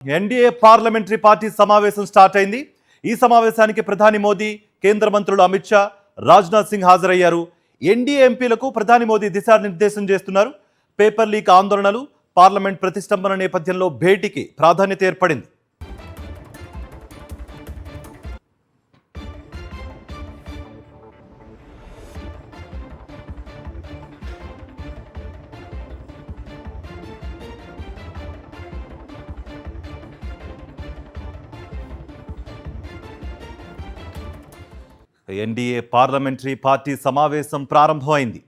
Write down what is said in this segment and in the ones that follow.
NDA parliamentary party సమావేశం start అయింది. ఈ సమావేశానికి ప్రధాని మోదీ, కేంద్ర మంత్రులు అమిత్ షా, రాజ్నాథ్ సింగ్ హాజరయ్యారు. ఎన్డీఏ ఎంపీలకు ప్రధాని మోదీ దిశానిర్దేశం చేస్తున్నారు. పేపర్ లీక్ ఆందోళనలు, పార్లమెంట్ ప్రతిష్టంభన నేపథ్యంలో భేటీకి ప్రాధాన్యత ఏర్పడింది. ఎన్డీఏ పార్లమెంటరీ పార్టీ సమావేశం ప్రారంభమైంది.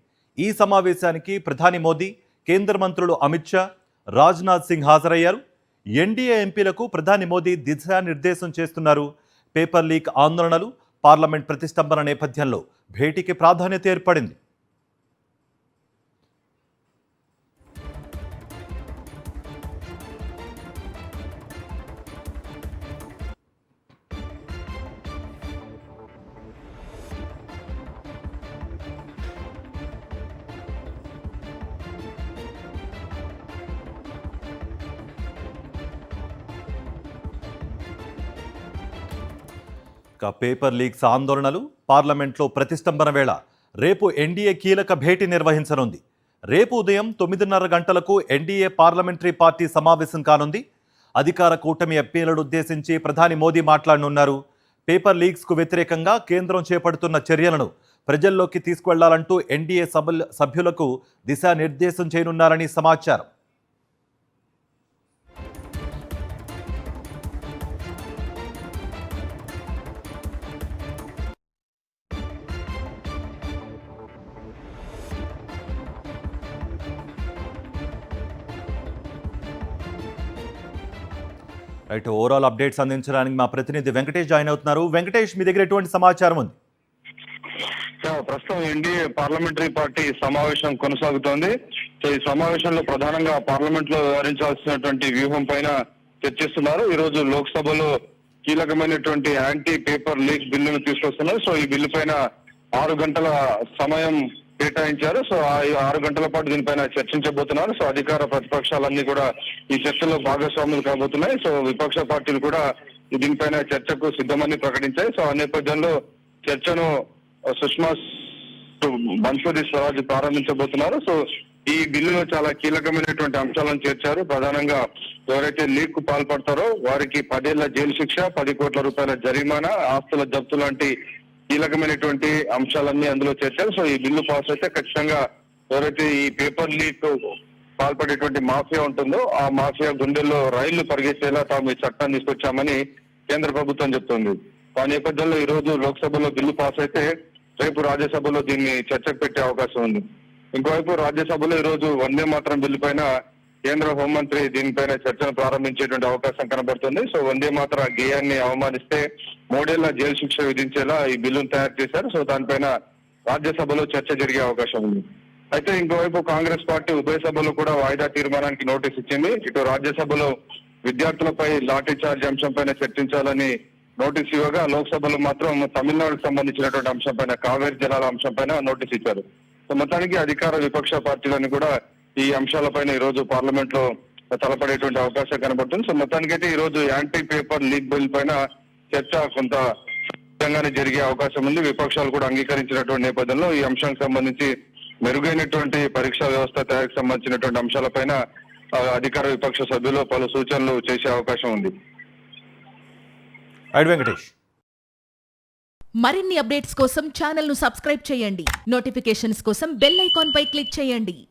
ఈ సమావేశానికి ప్రధాని మోదీ, కేంద్ర మంత్రులు అమిత్ షా, రాజ్నాథ్ సింగ్ హాజరయ్యారు. ఎన్డీఏ ఎంపీలకు ప్రధాని మోదీ దిశానిర్దేశం చేస్తున్నారు. పేపర్ లీక్ ఆందోళనలు, పార్లమెంట్ ప్రతిష్టంభన నేపథ్యంలో భేటీకి ప్రాధాన్యత ఏర్పడింది. పేపర్ లీక్స్ ఆందోళనలు, పార్లమెంట్లో ప్రతిష్టంభన వేళ రేపు ఎన్డీఏ కీలక భేటీ నిర్వహించనుంది. రేపు ఉదయం 9:30 గంటలకు ఎన్డీఏ పార్లమెంటరీ పార్టీ సమావేశం కానుంది. అధికార కూటమి ఎంపీలను ఉద్దేశించి ప్రధాని మోదీ మాట్లాడనున్నారు. పేపర్ లీక్స్కు వ్యతిరేకంగా కేంద్రం చేపడుతున్న చర్యలను ప్రజల్లోకి తీసుకువెళ్లాలంటూ ఎన్డీఏ సభ్యులకు దిశానిర్దేశం చేయనున్నారని సమాచారం. రైట్, ఓవరాల్ అప్డేట్స్ అందించడానికి మా ప్రతినిధి వెంకటేష్ జాయిన్ అవుతున్నారు. వెంకటేష్, మీ దగ్గర ఎటువంటి సమాచారం ఉంది? ప్రస్తుతం ఎన్డీఏ పార్లమెంటరీ పార్టీ సమావేశం కొనసాగుతోంది. సో ఈ సమావేశంలో ప్రధానంగా పార్లమెంట్ లో వ్యవహరించాల్సినటువంటి వ్యూహం పైన చర్చిస్తున్నారు. ఈ రోజు లోక్సభలో కీలకమైనటువంటి యాంటీ పేపర్ లీక్ బిల్లును తీసుకొస్తున్నారు. సో ఈ బిల్లు పైన 6 గంటల సమయం కేటాయించారు. సో ఆ 6 గంటల పాటు దీనిపైన చర్చించబోతున్నారు. సో అధికార ప్రతిపక్షాలన్నీ కూడా ఈ చర్చలో భాగస్వాములు కాబోతున్నాయి. సో విపక్ష పార్టీలు కూడా దీనిపైన చర్చకు సిద్ధమని ప్రకటించాయి. సో ఆ నేపథ్యంలో చర్చను సుష్మా బన్సుది స్వరాజ్ ప్రారంభించబోతున్నారు. సో ఈ బిల్లులో చాలా కీలకమైనటువంటి అంశాలను చేర్చారు. ప్రధానంగా ఎవరైతే లీక్ కు పాల్పడతారో వారికి 10 ఏళ్ల జైలు శిక్ష, 10 కోట్ల రూపాయల జరిమానా, ఆస్తుల జప్తు లాంటి కీలకమైనటువంటి అంశాలన్నీ అందులో చేర్చారు. సో ఈ బిల్లు పాస్ అయితే ఖచ్చితంగా ఎవరైతే ఈ పేపర్ లీక్ పాల్పడేటువంటి మాఫియా ఉంటుందో ఆ మాఫియా గుండెల్లో రైళ్లు పరిగెత్తేలా తాము ఈ చట్టాన్ని తీసుకొచ్చామని కేంద్ర ప్రభుత్వం చెప్తుంది. ఆ నేపథ్యంలో ఈ రోజు లోక్సభలో బిల్లు పాస్ అయితే రేపు రాజ్యసభలో దీన్ని చర్చకు పెట్టే అవకాశం ఉంది. ఇంకోవైపు రాజ్యసభలో ఈ రోజు వందే మాతరం బిల్లు పైన కేంద్ర హోంమంత్రి దీనిపైన చర్చను ప్రారంభించేటువంటి అవకాశం కనబడుతుంది. సో వందే మాతర గేయాన్ని అవమానిస్తే 3 ఏళ్ల జైలు శిక్ష విధించేలా ఈ బిల్లును తయారు చేశారు. సో దానిపైన రాజ్యసభలో చర్చ జరిగే అవకాశం ఉంది. అయితే ఇంకోవైపు కాంగ్రెస్ పార్టీ ఉభయ సభలో కూడా వాయిదా తీర్మానానికి నోటీస్ ఇచ్చింది. ఇటు రాజ్యసభలో విద్యార్థులపై లాఠీ చార్జ్ అంశం పైన చర్చించాలని నోటీస్ ఇవ్వగా, లోక్సభలో మాత్రం తమిళనాడుకు సంబంధించినటువంటి అంశం పైన, కావేరీ జలాల అంశం పైన నోటీస్ ఇచ్చారు. సో మొత్తానికి అధికార విపక్ష పార్టీలను కూడా ఈ అంశాలపైన ఈ రోజు పార్లమెంట్ లో తలపడేటువంటి అవకాశం కనబడుతుంది. సో మొత్తానికైతే ఈ రోజు యాంటీ పేపర్ లీక్ బిల్ పైన చర్చ కొంత సిద్ధంగానే జరిగే అవకాశం ఉంది. విపక్షాలు కూడా అంగీకరించినటువంటి నేపథ్యంలో ఈ అంశానికి సంబంధించి మెరుగైనటువంటి పరీక్షా వ్యవస్థ తయారీకి సంబంధించినటువంటి అంశాలపైన అధికార విపక్ష సభ్యులు పలు సూచనలు చేసే అవకాశం ఉంది. వెంకటేష్, మరిన్ని అప్డేట్స్ కోసం ఛానల్ ను సబ్స్క్రైబ్ చేయండి. నోటిఫికేషన్స్ కోసం బెల్ ఐకాన్ పై క్లిక్ చేయండి.